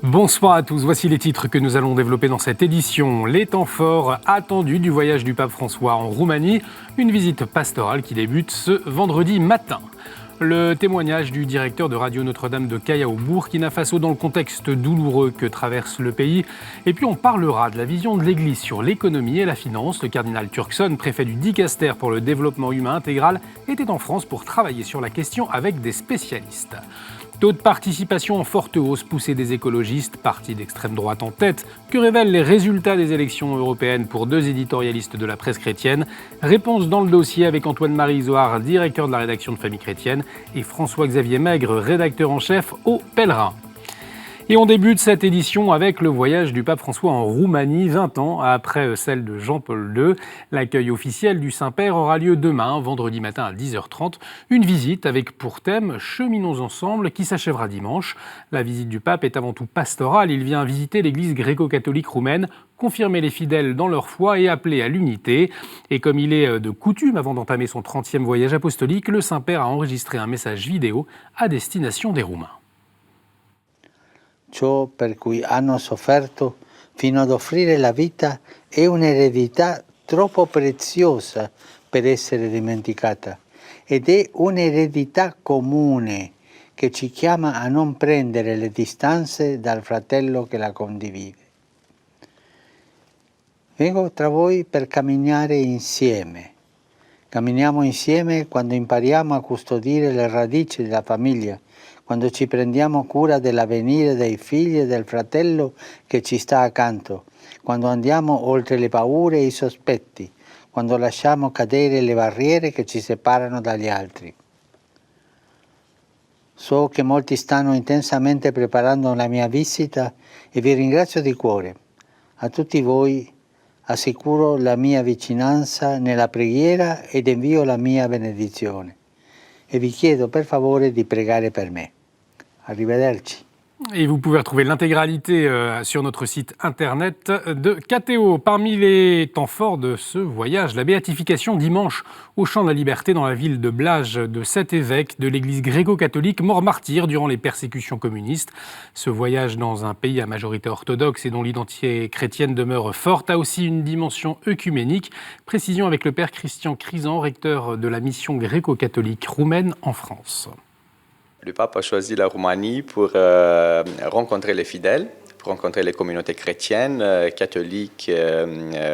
Bonsoir à tous, voici les titres que nous allons développer dans cette édition. Les temps forts attendus du voyage du pape François en Roumanie, une visite pastorale qui débute ce vendredi matin. Le témoignage du directeur de Radio Notre-Dame de Callao, Burkina Faso, dans le contexte douloureux que traverse le pays. Et puis on parlera de la vision de l'Église sur l'économie et la finance. Le cardinal Turkson, préfet du Dicaster pour le développement humain intégral, était en France pour travailler sur la question avec des spécialistes. Taux de participation en forte hausse poussé des écologistes, partis d'extrême droite en tête. Que révèlent les résultats des élections européennes pour deux éditorialistes de la presse chrétienne? Réponse dans le dossier avec Antoine-Marie Isoard, directeur de la rédaction de Famille chrétienne, et François-Xavier Maigre, rédacteur en chef au Pèlerin. Et on débute cette édition avec le voyage du pape François en Roumanie, 20 ans après celle de Jean-Paul II. L'accueil officiel du Saint-Père aura lieu demain, vendredi matin à 10h30. Une visite avec pour thème « Cheminons ensemble » qui s'achèvera dimanche. La visite du pape est avant tout pastorale. Il vient visiter l'église gréco-catholique roumaine, confirmer les fidèles dans leur foi et appeler à l'unité. Et comme il est de coutume avant d'entamer son 30e voyage apostolique, le Saint-Père a enregistré un message vidéo à destination des Roumains. Ciò per cui hanno sofferto fino ad offrire la vita è un'eredità troppo preziosa per essere dimenticata ed è un'eredità comune che ci chiama a non prendere le distanze dal fratello che la condivide. Vengo tra voi per camminare insieme. Camminiamo insieme quando impariamo a custodire le radici della famiglia, quando ci prendiamo cura dell'avvenire dei figli e del fratello che ci sta accanto, quando andiamo oltre le paure e i sospetti, quando lasciamo cadere le barriere che ci separano dagli altri. So che molti stanno intensamente preparando la mia visita e vi ringrazio di cuore. A tutti voi assicuro la mia vicinanza nella preghiera ed invio la mia benedizione. Et vi chiedo per favore di pregare per me. Arrivederci. Et vous pouvez retrouver l'intégralité sur notre site internet de KTO. Parmi les temps forts de ce voyage, la béatification dimanche au Champ de la Liberté dans la ville de Blaj de 7 évêques de l'église gréco-catholique morts martyrs durant les persécutions communistes. Ce voyage dans un pays à majorité orthodoxe et dont l'identité chrétienne demeure forte a aussi une dimension œcuménique. Précision avec le père Christian Crisan, recteur de la mission gréco-catholique roumaine en France. Le pape a choisi la Roumanie pour rencontrer les fidèles, pour rencontrer les communautés chrétiennes, catholiques,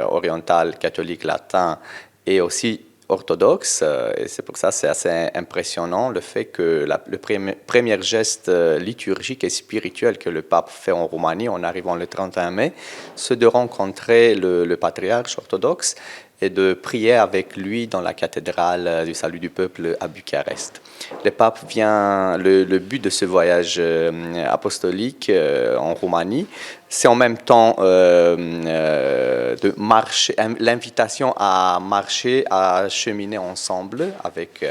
orientales, catholiques, latins et aussi orthodoxes. Et c'est pour ça que c'est assez impressionnant le fait que le premier geste liturgique et spirituel que le pape fait en Roumanie en arrivant le 31 mai, c'est de rencontrer le patriarche orthodoxe et de prier avec lui dans la cathédrale du Salut du Peuple à Bucarest. Le but de ce voyage apostolique en Roumanie, c'est en même temps de marcher, l'invitation à marcher, à cheminer ensemble avec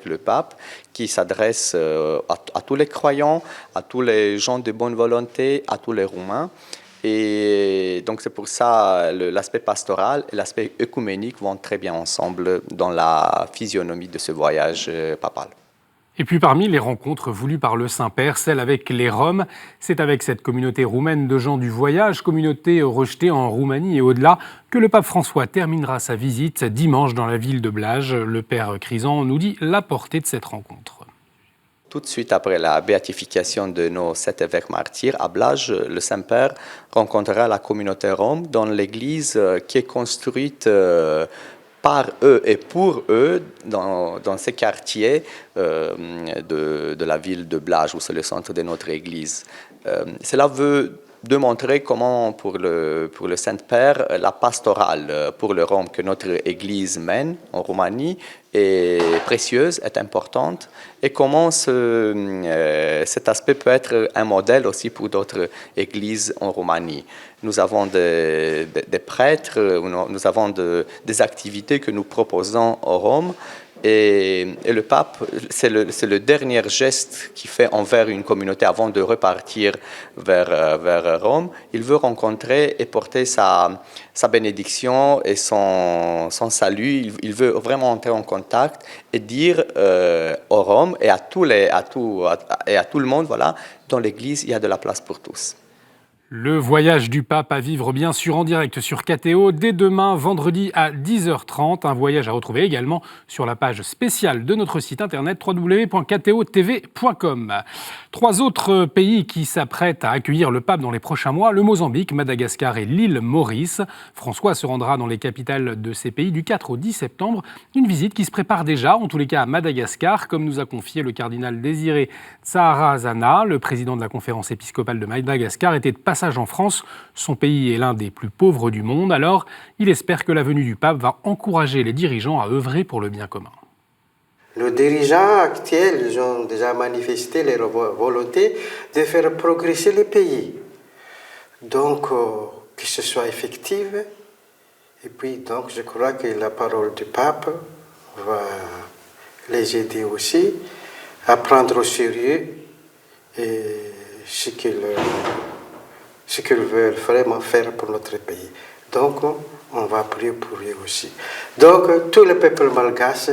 le pape, qui s'adresse à tous les croyants, à tous les gens de bonne volonté, à tous les Roumains. Et donc c'est pour ça l'aspect pastoral et l'aspect œcuménique vont très bien ensemble dans la physionomie de ce voyage papal. Et puis parmi les rencontres voulues par le Saint-Père, celle avec les Roms, c'est avec cette communauté roumaine de gens du voyage, communauté rejetée en Roumanie et au-delà, que le pape François terminera sa visite dimanche dans la ville de Blaj. Le père Crisan nous dit la portée de cette rencontre. Tout de suite après la béatification de nos 7 évêques martyrs, à Blaj, le Saint-Père rencontrera la communauté rome dans l'église qui est construite par eux et pour eux dans ces quartiers de la ville de Blaj, où c'est le centre de notre église. Cela veut démontrer comment, pour le Saint-Père, la pastorale pour le Rome que notre Église mène en Roumanie est précieuse, est importante, et comment cet aspect peut être un modèle aussi pour d'autres églises en Roumanie. Nous avons des prêtres, nous avons des activités que nous proposons au Rome Et le pape, c'est le dernier geste qu'il fait envers une communauté avant de repartir vers Rome. Il veut rencontrer et porter sa bénédiction et son salut. Il veut vraiment entrer en contact et dire au Rome et à tout le monde, voilà, dans l'Église, il y a de la place pour tous. Le voyage du pape à vivre bien sûr en direct sur KTO dès demain, vendredi à 10h30. Un voyage à retrouver également sur la page spéciale de notre site internet www.ktotv.com. 3 autres pays qui s'apprêtent à accueillir le pape dans les prochains mois, le Mozambique, Madagascar et l'île Maurice. François se rendra dans les capitales de ces pays du 4 au 10 septembre. Une visite qui se prépare déjà, en tous les cas à Madagascar, comme nous a confié le cardinal Désiré Tsaharazana. Le président de la conférence épiscopale de Madagascar était de passage en France. Son pays est l'un des plus pauvres du monde. Alors, il espère que la venue du pape va encourager les dirigeants à œuvrer pour le bien commun. Les dirigeants actuels, ils ont déjà manifesté leur volonté de faire progresser le pays. Donc, que ce soit effectif. Et puis, donc, je crois que la parole du pape va les aider aussi à prendre au sérieux et ce qu'ils veulent vraiment faire pour notre pays. Donc, on va prier pour eux aussi. Donc, tout le peuple malgache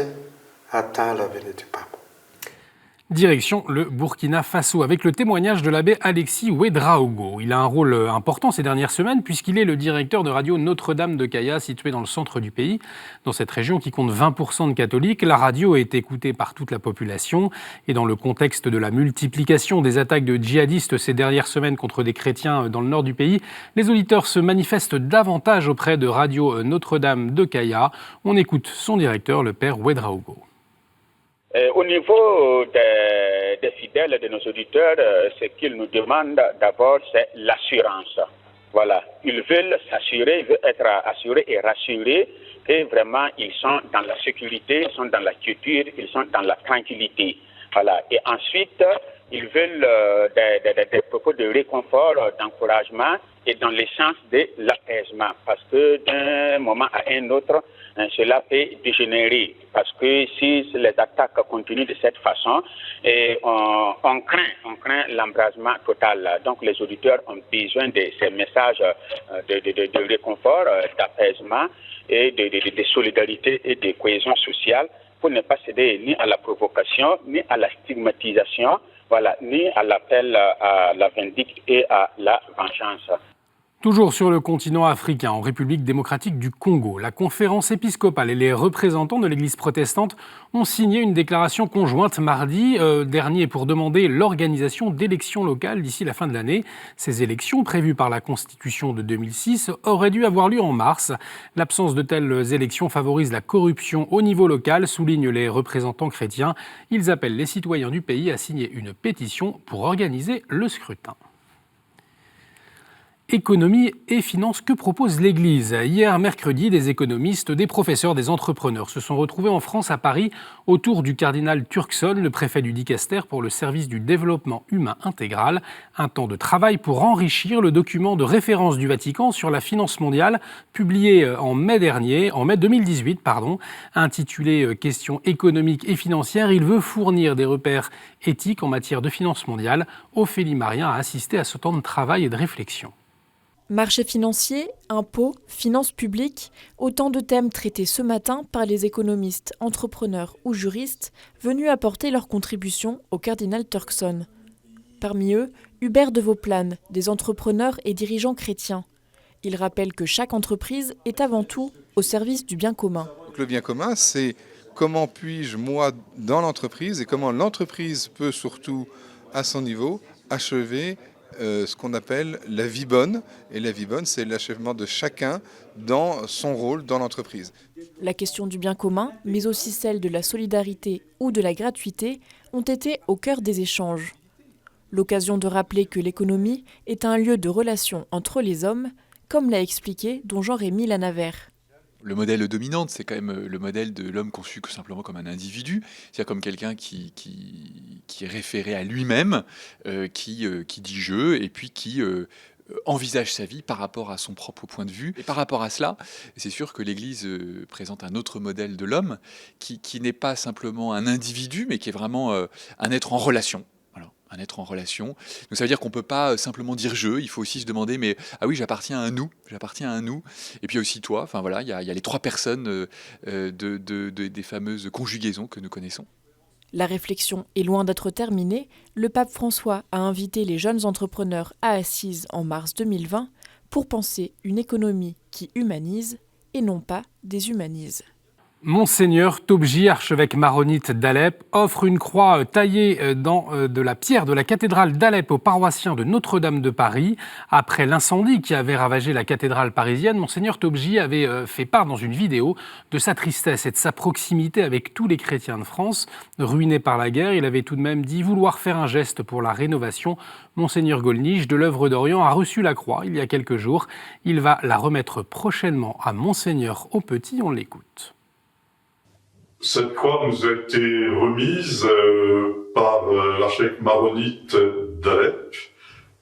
attend la venue du pape. Direction le Burkina Faso avec le témoignage de l'abbé Alexis Ouedraogo. Il a un rôle important ces dernières semaines puisqu'il est le directeur de radio Notre-Dame de Kaya, située dans le centre du pays. Dans cette région qui compte 20% de catholiques, la radio est écoutée par toute la population. Et dans le contexte de la multiplication des attaques de djihadistes ces dernières semaines contre des chrétiens dans le nord du pays, les auditeurs se manifestent davantage auprès de radio Notre-Dame de Kaya. On écoute son directeur, le père Ouedraogo. Au niveau des fidèles, de nos auditeurs, ce qu'ils nous demandent d'abord, c'est l'assurance. Voilà, ils veulent s'assurer, ils veulent être assurés et rassurés que vraiment ils sont dans la sécurité, ils sont dans la quiétude, ils sont dans la tranquillité. Voilà, et ensuite, ils veulent des propos de réconfort, d'encouragement et dans le sens de l'apaisement. Parce que d'un moment à un autre, cela peut dégénérer. Parce que si les attaques continuent de cette façon, on craint l'embrasement total. Donc les auditeurs ont besoin de ces messages de réconfort, d'apaisement et de solidarité et de cohésion sociale pour ne pas céder ni à la provocation, ni à la stigmatisation, voilà, ni à l'appel à la vindicte et à la vengeance. Toujours sur le continent africain, en République démocratique du Congo, la conférence épiscopale et les représentants de l'Église protestante ont signé une déclaration conjointe mardi dernier pour demander l'organisation d'élections locales d'ici la fin de l'année. Ces élections, prévues par la Constitution de 2006, auraient dû avoir lieu en mars. L'absence de telles élections favorise la corruption au niveau local, soulignent les représentants chrétiens. Ils appellent les citoyens du pays à signer une pétition pour organiser le scrutin. Économie et finances, que propose l'Église ? Hier, mercredi, des économistes, des professeurs, des entrepreneurs se sont retrouvés en France, à Paris, autour du cardinal Turkson, le préfet du Dicaster pour le service du développement humain intégral. Un temps de travail pour enrichir le document de référence du Vatican sur la finance mondiale, publié en mai 2018, intitulé « Questions économiques et financières ». Il veut fournir des repères éthiques en matière de finance mondiale. Ophélie Marien a assisté à ce temps de travail et de réflexion. Marché financier, impôts, finances publiques, autant de thèmes traités ce matin par les économistes, entrepreneurs ou juristes venus apporter leur contribution au cardinal Turkson. Parmi eux, Hubert de Vauplane, des entrepreneurs et dirigeants chrétiens. Il rappelle que chaque entreprise est avant tout au service du bien commun. Donc le bien commun, c'est comment puis-je, moi, dans l'entreprise, et comment l'entreprise peut surtout, à son niveau, achever ce qu'on appelle la vie bonne. Et la vie bonne, c'est l'achèvement de chacun dans son rôle dans l'entreprise. La question du bien commun, mais aussi celle de la solidarité ou de la gratuité, ont été au cœur des échanges. L'occasion de rappeler que l'économie est un lieu de relation entre les hommes, comme l'a expliqué don Jean-Rémy Lanavert. Le modèle dominant, c'est quand même le modèle de l'homme conçu simplement comme un individu, c'est-à-dire comme quelqu'un qui est référé à lui-même, qui dit je, et puis qui envisage sa vie par rapport à son propre point de vue. Et par rapport à cela, c'est sûr que l'Église présente un autre modèle de l'homme qui n'est pas simplement un individu, mais qui est vraiment un être en relation. Un être en relation. Donc ça veut dire qu'on ne peut pas simplement dire je, il faut aussi se demander, mais ah oui, j'appartiens à un nous, et puis aussi toi, enfin voilà, il y a les trois personnes des fameuses conjugaisons que nous connaissons. La réflexion est loin d'être terminée. Le pape François a invité les jeunes entrepreneurs à Assise en mars 2020 pour penser une économie qui humanise et non pas déshumanise. Monseigneur Tobji, archevêque maronite d'Alep, offre une croix taillée dans de la pierre de la cathédrale d'Alep aux paroissiens de Notre-Dame de Paris. Après l'incendie qui avait ravagé la cathédrale parisienne, Monseigneur Tobji avait fait part dans une vidéo de sa tristesse et de sa proximité avec tous les chrétiens de France. Ruinés par la guerre, il avait tout de même dit vouloir faire un geste pour la rénovation. Monseigneur Gollnisch de l'œuvre d'Orient a reçu la croix il y a quelques jours. Il va la remettre prochainement à Monseigneur Aupetit. On l'écoute. Cette croix nous a été remise par l'archevêque maronite d'Alep,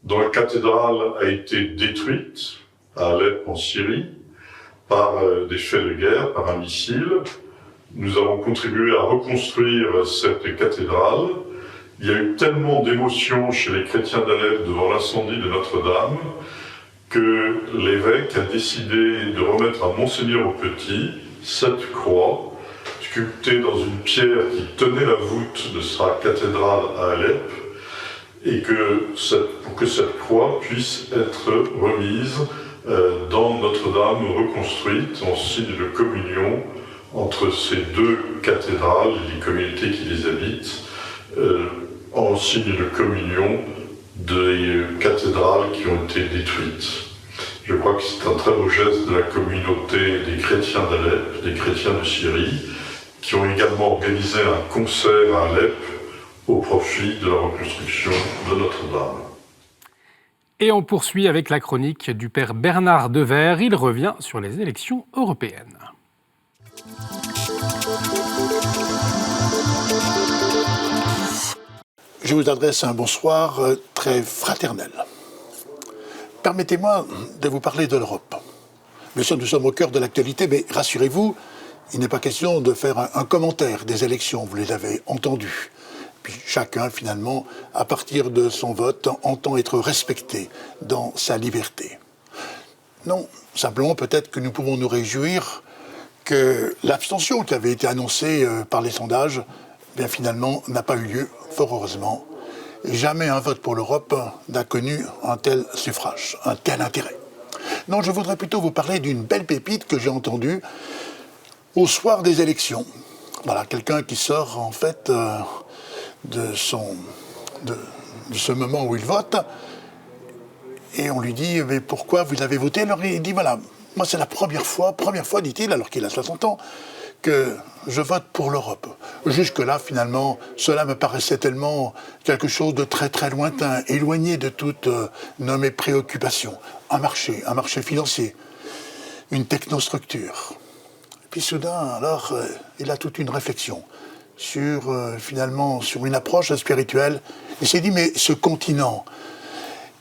dont la cathédrale a été détruite à Alep en Syrie par des faits de guerre, par un missile. Nous avons contribué à reconstruire cette cathédrale. Il y a eu tellement d'émotions chez les chrétiens d'Alep devant l'incendie de Notre-Dame que l'évêque a décidé de remettre à Monseigneur Aupetit cette croix sculptée dans une pierre qui tenait la voûte de sa cathédrale à Alep, et pour que cette croix puisse être remise dans Notre-Dame reconstruite en signe de communion entre ces deux cathédrales et les communautés qui les habitent, en signe de communion des cathédrales qui ont été détruites. Je crois que c'est un très beau geste de la communauté des chrétiens d'Alep, des chrétiens de Syrie, qui ont également organisé un concert à Alep au profit de la reconstruction de Notre-Dame. Et on poursuit avec la chronique du père Bernard Devers. Il revient sur les élections européennes. Je vous adresse un bonsoir très fraternel. Permettez-moi de vous parler de l'Europe. Bien sûr, nous sommes au cœur de l'actualité, mais rassurez-vous, il n'est pas question de faire un commentaire des élections, vous les avez entendues. Puis chacun, finalement, à partir de son vote, entend être respecté dans sa liberté. Non, simplement peut-être que nous pouvons nous réjouir que l'abstention qui avait été annoncée par les sondages, bien finalement, n'a pas eu lieu, fort heureusement. Jamais un vote pour l'Europe n'a connu un tel suffrage, un tel intérêt. Non, je voudrais plutôt vous parler d'une belle pépite que j'ai entendue au soir des élections. Voilà, quelqu'un qui sort en fait de ce moment où il vote, et on lui dit mais pourquoi vous avez voté? Alors il dit voilà, moi c'est la première fois, dit-il, alors qu'il a 60 ans, que je vote pour l'Europe. Jusque-là, finalement, cela me paraissait tellement quelque chose de très très lointain, éloigné de toutes mes préoccupations. Un marché financier, une technostructure. Puis soudain, alors, il a toute une réflexion sur une approche spirituelle. Il s'est dit, mais ce continent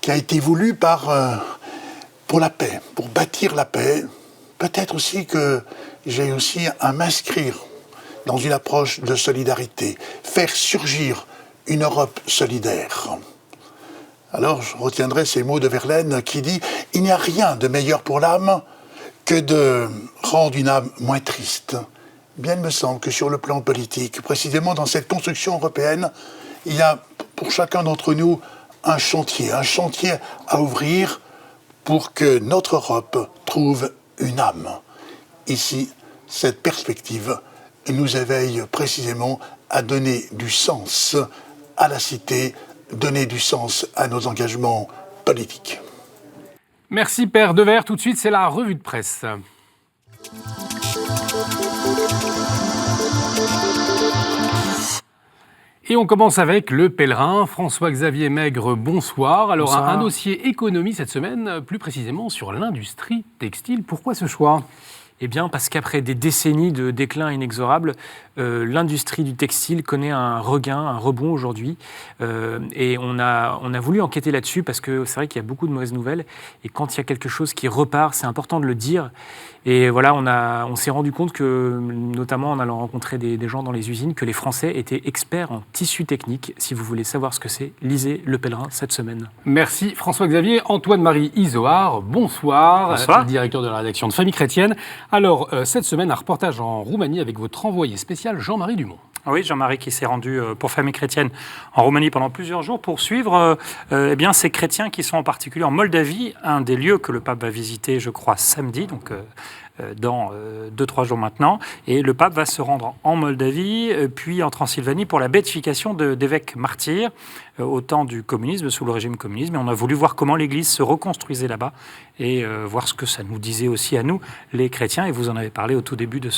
qui a été voulu pour la paix, pour bâtir la paix, peut-être aussi que j'ai aussi à m'inscrire dans une approche de solidarité, faire surgir une Europe solidaire. Alors, je retiendrai ces mots de Verlaine qui dit « Il n'y a rien de meilleur pour l'âme que de rendre une âme moins triste ». Bien, il me semble que sur le plan politique, précisément dans cette construction européenne, il y a pour chacun d'entre nous un chantier à ouvrir pour que notre Europe trouve une âme. Ici, cette perspective nous éveille précisément à donner du sens à la cité, donner du sens à nos engagements politiques. Merci Père Devers. Tout de suite, c'est la revue de presse. Et on commence avec le pèlerin, François-Xavier Maigre, bonsoir. Alors bonsoir. Un dossier économie cette semaine, plus précisément sur l'industrie textile. Pourquoi ce choix ? Eh bien, parce qu'après des décennies de déclin inexorable, l'industrie du textile connaît un regain, un rebond aujourd'hui. Et on a voulu enquêter là-dessus parce que c'est vrai qu'il y a beaucoup de mauvaises nouvelles. Et quand il y a quelque chose qui repart, c'est important de le dire. Et voilà, on s'est rendu compte que, notamment en allant rencontrer des gens dans les usines, que les Français étaient experts en tissu technique. Si vous voulez savoir ce que c'est, lisez Le Pèlerin cette semaine. Merci François-Xavier. Antoine-Marie Izoard, bonsoir. Bonsoir. Directeur de la rédaction de Famille Chrétienne. Alors, cette semaine, un reportage en Roumanie avec votre envoyé spécial Jean-Marie Dumont. Oui, Jean-Marie qui s'est rendu pour Famille Chrétienne en Roumanie pendant plusieurs jours pour suivre ces chrétiens qui sont en particulier en Moldavie, un des lieux que le pape va visiter, je crois, samedi, donc dans 2-3 jours maintenant. Et le pape va se rendre en Moldavie, puis en Transylvanie pour la béatification d'évêques martyrs au temps du communisme, sous le régime communiste. Et on a voulu voir comment l'Église se reconstruisait là-bas et voir ce que ça nous disait aussi à nous, les chrétiens. Et vous en avez parlé au tout début de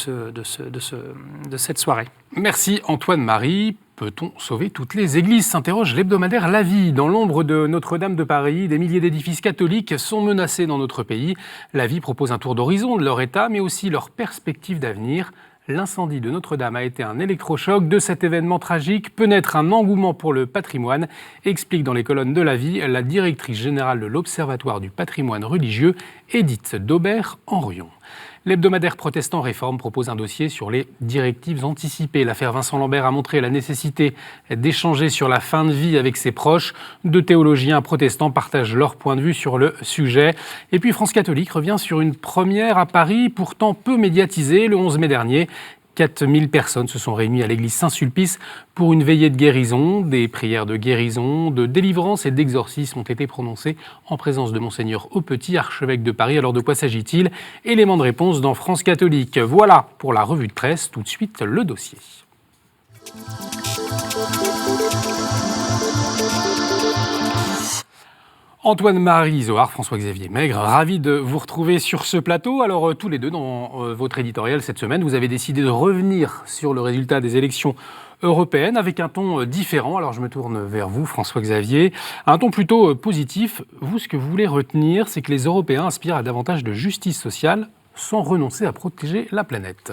cette soirée. Merci Antoine-Marie. Peut-on sauver toutes les églises ? S'interroge l'hebdomadaire La Vie. Dans l'ombre de Notre-Dame de Paris, des milliers d'édifices catholiques sont menacés dans notre pays. La Vie propose un tour d'horizon de leur état, mais aussi leurs perspectives d'avenir. L'incendie de Notre-Dame a été un électrochoc. De cet événement tragique peut naître un engouement pour le patrimoine, explique dans les colonnes de La Vie la directrice générale de l'Observatoire du patrimoine religieux, Edith Daubert-Henrion. L'hebdomadaire protestant Réforme propose un dossier sur les directives anticipées. L'affaire Vincent Lambert a montré la nécessité d'échanger sur la fin de vie avec ses proches. Deux théologiens protestants partagent leur point de vue sur le sujet. Et puis France catholique revient sur une première à Paris, pourtant peu médiatisée, le 11 mai dernier. 4000 personnes se sont réunies à l'église Saint-Sulpice pour une veillée de guérison. Des prières de guérison, de délivrance et d'exorcisme ont été prononcées en présence de Monseigneur Aupetit, archevêque de Paris. Alors de quoi s'agit-il ? Élément de réponse dans France catholique. Voilà pour la revue de presse. Tout de suite, le dossier. Antoine-Marie Izoard, François-Xavier Maigre, ravi de vous retrouver sur ce plateau. Alors tous les deux, dans votre éditorial cette semaine, vous avez décidé de revenir sur le résultat des élections européennes avec un ton différent. Alors je me tourne vers vous, François-Xavier. Un ton plutôt positif. Vous, ce que vous voulez retenir, c'est que les Européens aspirent à davantage de justice sociale sans renoncer à protéger la planète.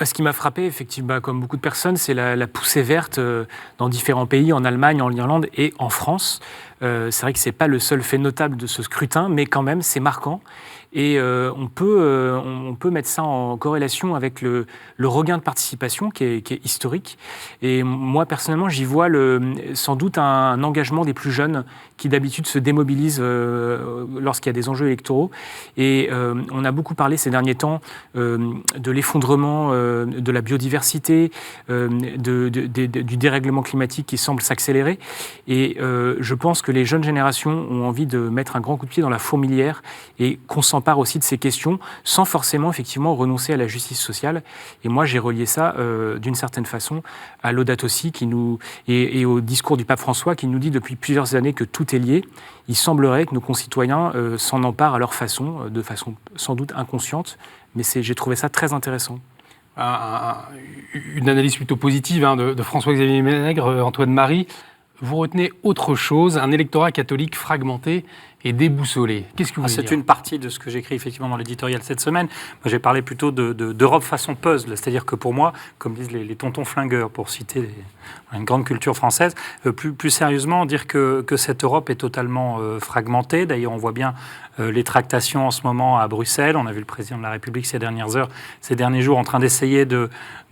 Ce qui m'a frappé, effectivement, comme beaucoup de personnes, c'est la poussée verte dans différents pays, en Allemagne, en Irlande et en France. C'est vrai que ce n'est pas le seul fait notable de ce scrutin, mais quand même, c'est marquant. Et on peut mettre ça en corrélation avec le regain de participation qui est historique. Et moi, personnellement, j'y vois sans doute un engagement des plus jeunes qui, d'habitude, se démobilisent lorsqu'il y a des enjeux électoraux. Et on a beaucoup parlé ces derniers temps de l'effondrement de la biodiversité, du dérèglement climatique qui semble s'accélérer. Et je pense que les jeunes générations ont envie de mettre un grand coup de pied dans la fourmilière et qu'on s'empare aussi de ces questions sans forcément effectivement renoncer à la justice sociale. Et moi j'ai relié ça d'une certaine façon à Laudato Si et au discours du pape François qui nous dit depuis plusieurs années que tout est lié. Il semblerait que nos concitoyens s'en emparent à leur façon, de façon sans doute inconsciente, mais j'ai trouvé ça très intéressant. Une analyse plutôt positive de François-Xavier Maigre, Antoine-Marie. Vous retenez autre chose, un électorat catholique fragmenté et déboussolé. Qu'est-ce que vous voulez dire ? C'est une partie de ce que j'écris effectivement dans l'éditorial cette semaine. Moi, j'ai parlé plutôt d'Europe façon puzzle, c'est-à-dire que pour moi, comme disent les tontons flingueurs, pour citer une grande culture française, plus sérieusement, dire que cette Europe est totalement fragmentée. D'ailleurs, on voit bien les tractations en ce moment à Bruxelles. On a vu le président de la République ces derniers jours, en train d'essayer de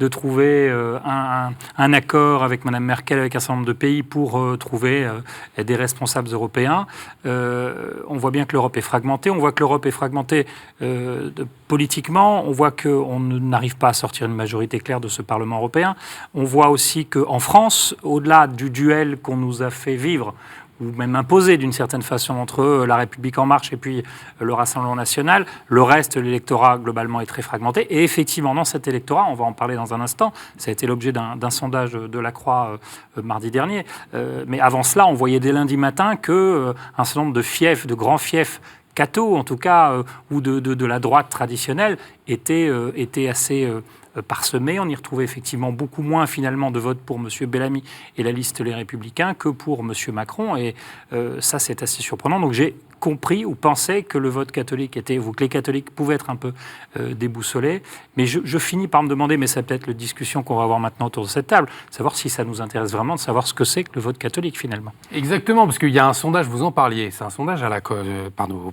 trouver un accord avec Mme Merkel, avec un certain nombre de pays, pour trouver des responsables européens. On voit bien que l'Europe est fragmentée. On voit que l'Europe est fragmentée politiquement. On voit qu'on n'arrive pas à sortir une majorité claire de ce Parlement européen. On voit aussi qu'en France, au-delà du duel qu'on nous a fait vivre, ou même imposé d'une certaine façon entre La République En Marche et puis le Rassemblement National, le reste, l'électorat globalement est très fragmenté. Et effectivement, dans cet électorat, on va en parler dans un instant, ça a été l'objet d'un sondage de la Croix mardi dernier, mais avant cela, on voyait dès lundi matin qu'un certain nombre de fiefs, de grands fiefs, catho en tout cas, ou de la droite traditionnelle, étaient assez parsemé. On y retrouvait effectivement beaucoup moins finalement de votes pour M. Bellamy et la liste Les Républicains que pour M. Macron. Et ça, c'est assez surprenant. Donc j'ai compris ou pensaient que le vote catholique était, ou que les catholiques pouvaient être un peu déboussolés. Mais je finis par me demander, mais c'est peut-être la discussion qu'on va avoir maintenant autour de cette table, savoir si ça nous intéresse vraiment de savoir ce que c'est que le vote catholique finalement. Exactement, parce qu'il y a un sondage, vous en parliez, c'est un sondage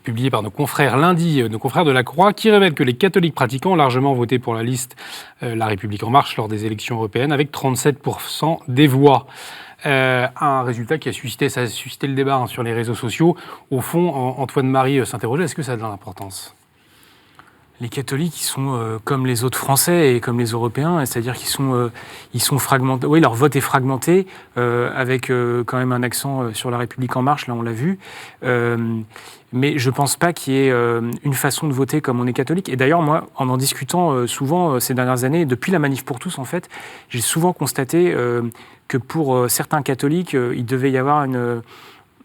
publié par nos confrères lundi, nos confrères de la Croix, qui révèle que les catholiques pratiquants ont largement voté pour la liste La République En Marche lors des élections européennes, avec 37% des voix. Un résultat qui a suscité le débat sur les réseaux sociaux. Au fond, Antoine-Marie s'interrogeait, est-ce que ça a de l'importance ? Les catholiques, ils sont comme les autres Français et comme les Européens, c'est-à-dire qu'ils sont fragmentés. Oui, leur vote est fragmenté, avec quand même un accent sur La République En Marche, là on l'a vu. Mais je ne pense pas qu'il y ait une façon de voter comme on est catholique. Et d'ailleurs, moi, en discutant souvent ces dernières années, depuis la Manif pour tous, en fait, j'ai souvent constaté que pour certains catholiques, il devait y avoir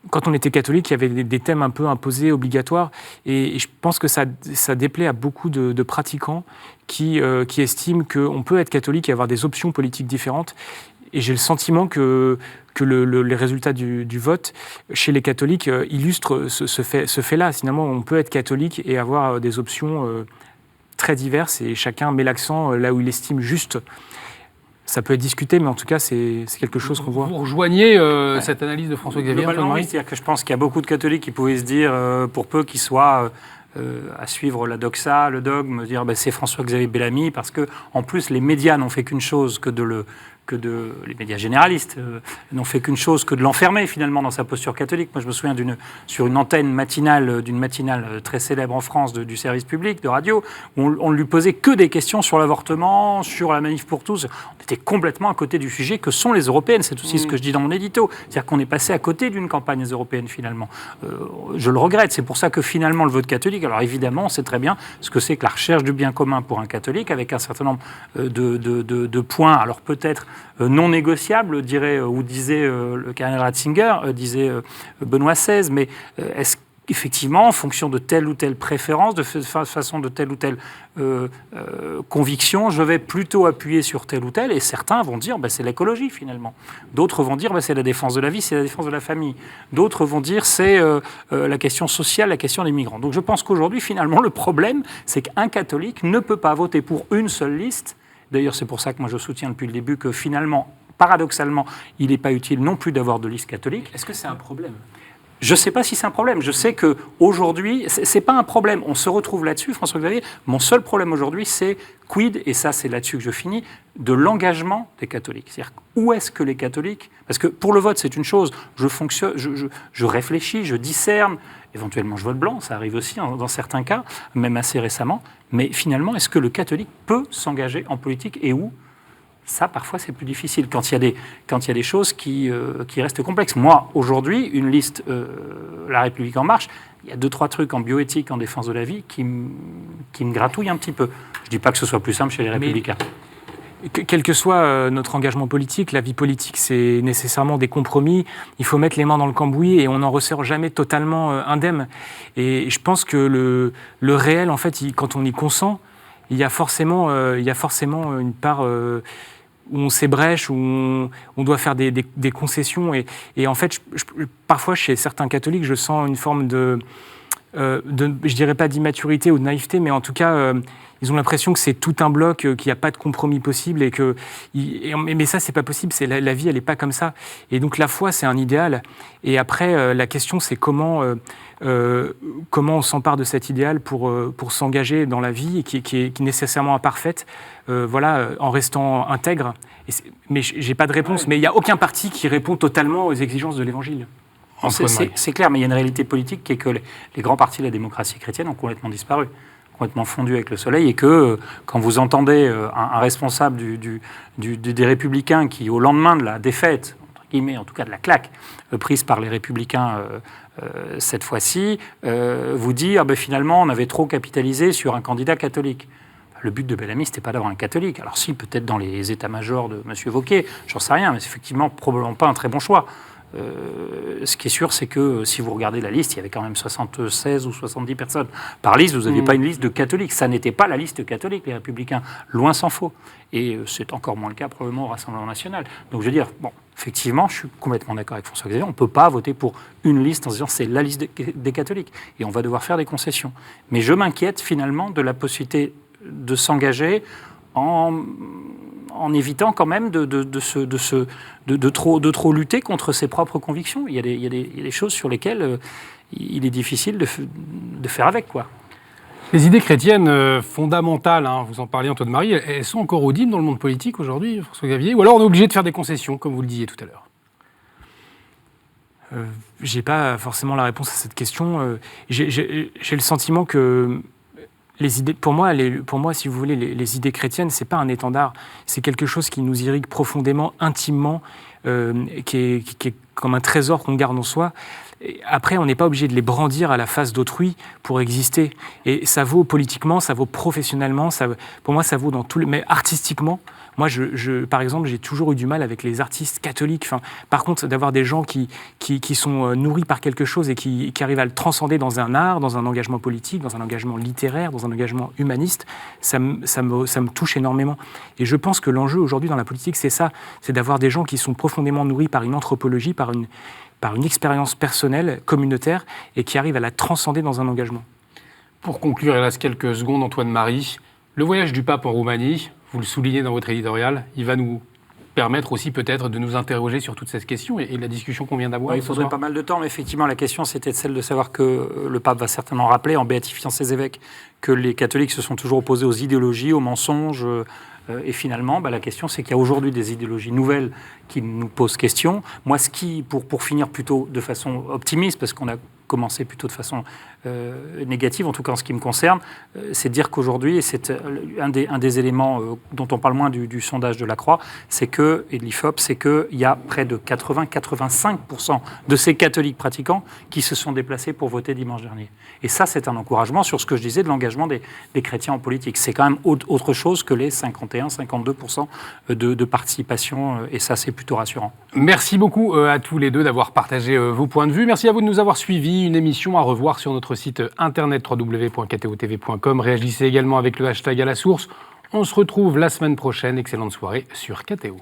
quand on était catholique, il y avait des thèmes un peu imposés, obligatoires. Et je pense que ça déplaît à beaucoup de pratiquants qui estiment qu'on peut être catholique et avoir des options politiques différentes. Et j'ai le sentiment que les résultats du vote chez les catholiques illustrent ce fait-là. Finalement, on peut être catholique et avoir des options très diverses et chacun met l'accent là où il estime juste. Ça peut être discuté, mais en tout cas, c'est quelque chose qu'on voit. Vous rejoignez cette analyse de François-Xavier? Oui, c'est-à-dire que je pense qu'il y a beaucoup de catholiques qui pouvaient se dire, pour peu qu'ils soient à suivre la doxa, le dogme, dire c'est François-Xavier Bellamy, parce que en plus, les médias n'ont fait qu'une chose les médias généralistes n'ont fait qu'une chose que de l'enfermer finalement dans sa posture catholique. Moi, je me souviens sur une antenne matinale, d'une matinale très célèbre en France du service public de radio, où on ne lui posait que des questions sur l'avortement, sur la Manif pour tous. On était complètement à côté du sujet que sont les européennes. C'est aussi ce que je dis dans mon édito. C'est-à-dire qu'on est passé à côté d'une campagne européenne finalement. Je le regrette. C'est pour ça que finalement le vote catholique, alors évidemment, on sait très bien ce que c'est que la recherche du bien commun pour un catholique, avec un certain nombre de points, alors peut-être non négociable, disait le cardinal Ratzinger, disait Benoît XVI, mais est-ce qu'effectivement, en fonction de telle ou telle préférence, de façon de telle ou telle conviction, je vais plutôt appuyer sur telle ou telle, et certains vont dire c'est l'écologie finalement. D'autres vont dire c'est la défense de la vie, c'est la défense de la famille. D'autres vont dire c'est la question sociale, la question des migrants. Donc je pense qu'aujourd'hui, finalement, le problème, c'est qu'un catholique ne peut pas voter pour une seule liste. D'ailleurs, c'est pour ça que moi je soutiens depuis le début que finalement, paradoxalement, il n'est pas utile non plus d'avoir de liste catholique. Est-ce que c'est un problème ? Je ne sais pas si c'est un problème. Je sais qu'aujourd'hui, ce n'est pas un problème. On se retrouve là-dessus, François-Xavier. Mon seul problème aujourd'hui, c'est quid, et ça c'est là-dessus que je finis, de l'engagement des catholiques. C'est-à-dire, où est-ce que les catholiques... Parce que pour le vote, c'est une chose. Je réfléchis, je discerne. Éventuellement, je vote blanc. Ça arrive aussi dans certains cas, même assez récemment. Mais finalement, est-ce que le catholique peut s'engager en politique et où ? Ça, parfois, c'est plus difficile quand il y a des choses qui restent complexes. Moi, aujourd'hui, une liste La République En Marche, il y a 2-3 trucs en bioéthique, en défense de la vie, qui me gratouillent un petit peu. Je ne dis pas que ce soit plus simple chez les Républicains. Quel que soit notre engagement politique, la vie politique, c'est nécessairement des compromis. Il faut mettre les mains dans le cambouis et on n'en ressort jamais totalement indemne. Et je pense que le réel, en fait, quand on y consent, il y a forcément une part... où on s'ébrèche, où on doit faire des concessions. Et en fait, parfois, chez certains catholiques, je sens une forme je dirais pas d'immaturité ou de naïveté, mais en tout cas, ils ont l'impression que c'est tout un bloc, qu'il n'y a pas de compromis possible. Mais ça, c'est pas possible. La vie, elle n'est pas comme ça. Et donc, la foi, c'est un idéal. Et après, la question, c'est comment on s'empare de cet idéal pour s'engager dans la vie, qui est nécessairement imparfaite, en restant intègre. Mais j'ai pas de réponse. Mais il n'y a aucun parti qui répond totalement aux exigences de l'Évangile. C'est clair, mais il y a une réalité politique qui est que les grands partis de la démocratie chrétienne ont complètement disparu, complètement fondu avec le soleil, et que quand vous entendez un responsable des Républicains qui, au lendemain de la défaite, entre guillemets, en tout cas de la claque, prise par les Républicains cette fois-ci, vous dire finalement on avait trop capitalisé sur un candidat catholique. Le but de Bellamy, ce n'était pas d'avoir un catholique. Alors si, peut-être dans les états-majors de M. Wauquiez, j'en sais rien, mais c'est effectivement probablement pas un très bon choix. Ce qui est sûr, c'est que si vous regardez la liste, il y avait quand même 76 ou 70 personnes par liste. Vous n'aviez pas une liste de catholiques. Ça n'était pas la liste catholique, les Républicains. Loin s'en faut. Et c'est encore moins le cas probablement au Rassemblement national. Donc je veux dire, bon, effectivement, je suis complètement d'accord avec François Xavier. On ne peut pas voter pour une liste en se disant c'est la liste des catholiques. Et on va devoir faire des concessions. Mais je m'inquiète finalement de la possibilité de s'engager en évitant quand même de trop lutter contre ses propres convictions. Il y a des choses sur lesquelles il est difficile de faire avec, quoi. Les idées chrétiennes fondamentales, vous en parliez Antoine Marie, elles sont encore audibles dans le monde politique aujourd'hui, François Xavier, ou alors on est obligé de faire des concessions, comme vous le disiez tout à l'heure? J'ai pas forcément la réponse à cette question. J'ai le sentiment que les idées, pour moi, si vous voulez, les idées chrétiennes, c'est pas un étendard, c'est quelque chose qui nous irrigue profondément, intimement, qui est comme un trésor qu'on garde en soi. Et après, on n'est pas obligé de les brandir à la face d'autrui pour exister. Et ça vaut politiquement, ça vaut professionnellement, pour moi, ça vaut dans tous les... Mais artistiquement, moi, par exemple, j'ai toujours eu du mal avec les artistes catholiques. Enfin, par contre, d'avoir des gens qui sont nourris par quelque chose et qui arrivent à le transcender dans un art, dans un engagement politique, dans un engagement littéraire, dans un engagement humaniste, ça me touche énormément. Et je pense que l'enjeu aujourd'hui dans la politique, c'est ça, c'est d'avoir des gens qui sont profondément nourris par une anthropologie, par une expérience personnelle, communautaire, et qui arrivent à la transcender dans un engagement. Pour conclure, il reste quelques secondes, Antoine Marie. Le voyage du pape en Roumanie, vous le soulignez dans votre éditorial, il va nous permettre aussi peut-être de nous interroger sur toute cette question et la discussion qu'on vient d'avoir. Il faudrait pas mal de temps, mais effectivement la question c'était celle de savoir que le pape va certainement rappeler en béatifiant ses évêques que les catholiques se sont toujours opposés aux idéologies, aux mensonges, et finalement la question c'est qu'il y a aujourd'hui des idéologies nouvelles qui nous posent question. Moi pour finir plutôt de façon optimiste, parce qu'on a commencé plutôt de façon négative, en tout cas en ce qui me concerne, c'est de dire qu'aujourd'hui, et c'est un des éléments dont on parle moins du sondage de la Croix, et de l'IFOP, c'est qu'il y a près de 80-85% de ces catholiques pratiquants qui se sont déplacés pour voter dimanche dernier. Et ça, c'est un encouragement sur ce que je disais de l'engagement des chrétiens en politique. C'est quand même autre chose que les 51-52% de participation, et ça, c'est plutôt rassurant. Merci beaucoup à tous les deux d'avoir partagé vos points de vue. Merci à vous de nous avoir suivis. Une émission à revoir sur notre site internet www.ktotv.com. Réagissez également avec le hashtag à la source. On se retrouve la semaine prochaine. Excellente soirée sur KTO.